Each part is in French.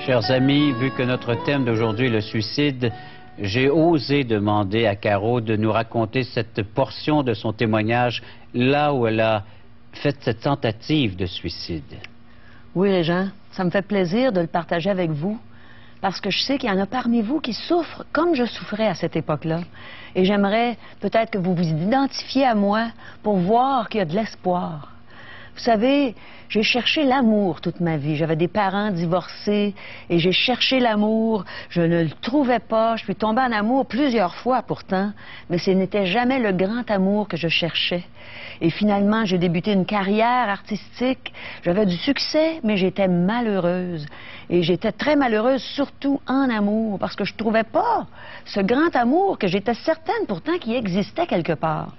Chers amis, vu que notre thème d'aujourd'hui est le suicide, j'ai osé demander à Caro de nous raconter cette portion de son témoignage là où elle a fait cette tentative de suicide. Oui, Régent, ça me fait plaisir de le partager avec vous, parce que je sais qu'il y en a parmi vous qui souffrent comme je souffrais à cette époque-là. Et j'aimerais peut-être que vous vous identifiez à moi pour voir qu'il y a de l'espoir. Vous savez, j'ai cherché l'amour toute ma vie. J'avais des parents divorcés et j'ai cherché l'amour. Je ne le trouvais pas. Je suis tombée en amour plusieurs fois pourtant, mais ce n'était jamais le grand amour que je cherchais. Et finalement, j'ai débuté une carrière artistique. J'avais du succès, mais j'étais malheureuse. Et j'étais très malheureuse, surtout en amour, parce que je ne trouvais pas ce grand amour que j'étais certaine pourtant qu'il existait quelque part.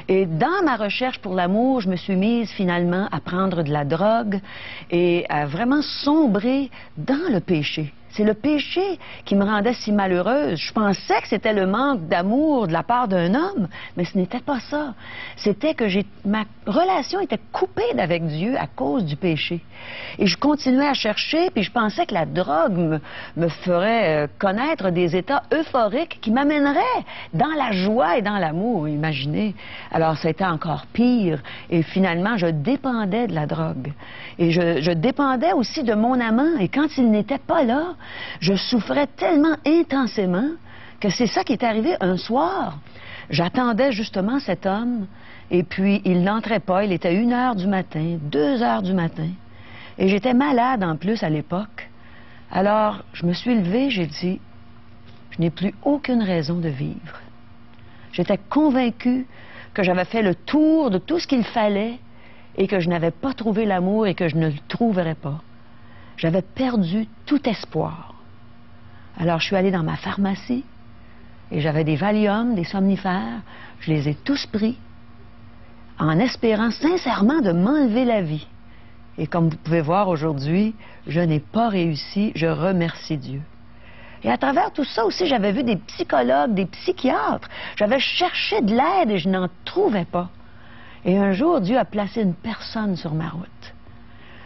Et dans ma recherche pour l'amour, je me suis mise finalement à prendre de la drogue et à vraiment sombrer dans le péché. C'est le péché qui me rendait si malheureuse. Je pensais que c'était le manque d'amour de la part d'un homme, mais ce n'était pas ça. C'était que ma relation était coupée avec Dieu à cause du péché. Et je continuais à chercher, puis je pensais que la drogue me ferait connaître des états euphoriques qui m'amèneraient dans la joie et dans l'amour, imaginez. Alors ça a été encore pire. Et finalement, je dépendais de la drogue. Et je dépendais aussi de mon amant. Et quand il n'était pas là, je souffrais tellement intensément que c'est ça qui est arrivé un soir. J'attendais justement cet homme et puis il n'entrait pas. Il était 1h du matin, 2h du matin. Et j'étais malade en plus à l'époque. Alors, je me suis levée, j'ai dit, je n'ai plus aucune raison de vivre. J'étais convaincue que j'avais fait le tour de tout ce qu'il fallait et que je n'avais pas trouvé l'amour et que je ne le trouverais pas. J'avais perdu tout espoir. Alors, je suis allée dans ma pharmacie et j'avais des Valium, des somnifères. Je les ai tous pris en espérant sincèrement de m'enlever la vie. Et comme vous pouvez voir aujourd'hui, je n'ai pas réussi. Je remercie Dieu. Et à travers tout ça aussi, j'avais vu des psychologues, des psychiatres. J'avais cherché de l'aide et je n'en trouvais pas. Et un jour, Dieu a placé une personne sur ma route.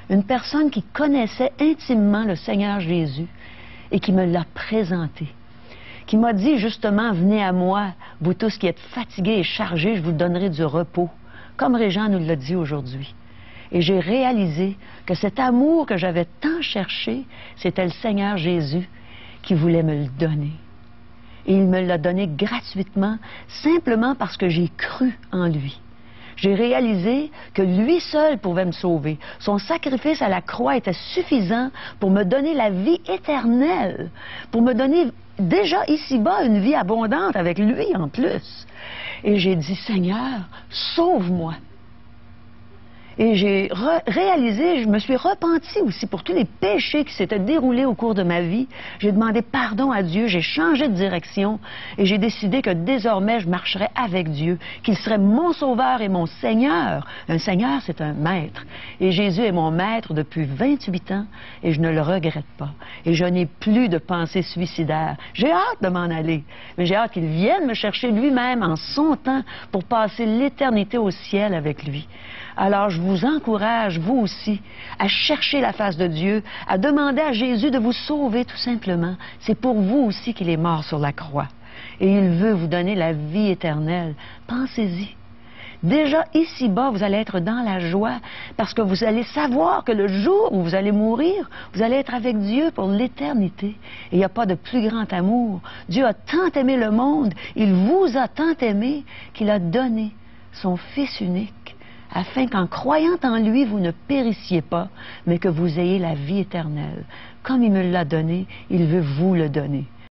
Une personne qui connaissait intimement le Seigneur Jésus et qui me l'a présenté. Qui m'a dit justement, venez à moi, vous tous qui êtes fatigués et chargés, je vous donnerai du repos. Comme Régent nous l'a dit aujourd'hui. Et j'ai réalisé que cet amour que j'avais tant cherché, c'était le Seigneur Jésus qui voulait me le donner. Et il me l'a donné gratuitement, simplement parce que j'ai cru en lui. J'ai réalisé que lui seul pouvait me sauver. Son sacrifice à la croix était suffisant pour me donner la vie éternelle, pour me donner déjà ici-bas une vie abondante avec lui en plus. Et j'ai dit, Seigneur, sauve-moi. Et j'ai réalisé, je me suis repentie aussi pour tous les péchés qui s'étaient déroulés au cours de ma vie. J'ai demandé pardon à Dieu, j'ai changé de direction et j'ai décidé que désormais je marcherais avec Dieu, qu'il serait mon sauveur et mon Seigneur. Un Seigneur, c'est un maître. Et Jésus est mon maître depuis 28 ans et je ne le regrette pas. Et je n'ai plus de pensée suicidaire. J'ai hâte de m'en aller, mais j'ai hâte qu'il vienne me chercher lui-même en son temps pour passer l'éternité au ciel avec lui. Alors, je vous encourage, vous aussi, à chercher la face de Dieu, à demander à Jésus de vous sauver tout simplement. C'est pour vous aussi qu'il est mort sur la croix. Et il veut vous donner la vie éternelle. Pensez-y. Déjà ici-bas, vous allez être dans la joie parce que vous allez savoir que le jour où vous allez mourir, vous allez être avec Dieu pour l'éternité. Et il n'y a pas de plus grand amour. Dieu a tant aimé le monde, il vous a tant aimé qu'il a donné son Fils unique, afin qu'en croyant en lui, vous ne périssiez pas, mais que vous ayez la vie éternelle. Comme il me l'a donné, il veut vous le donner.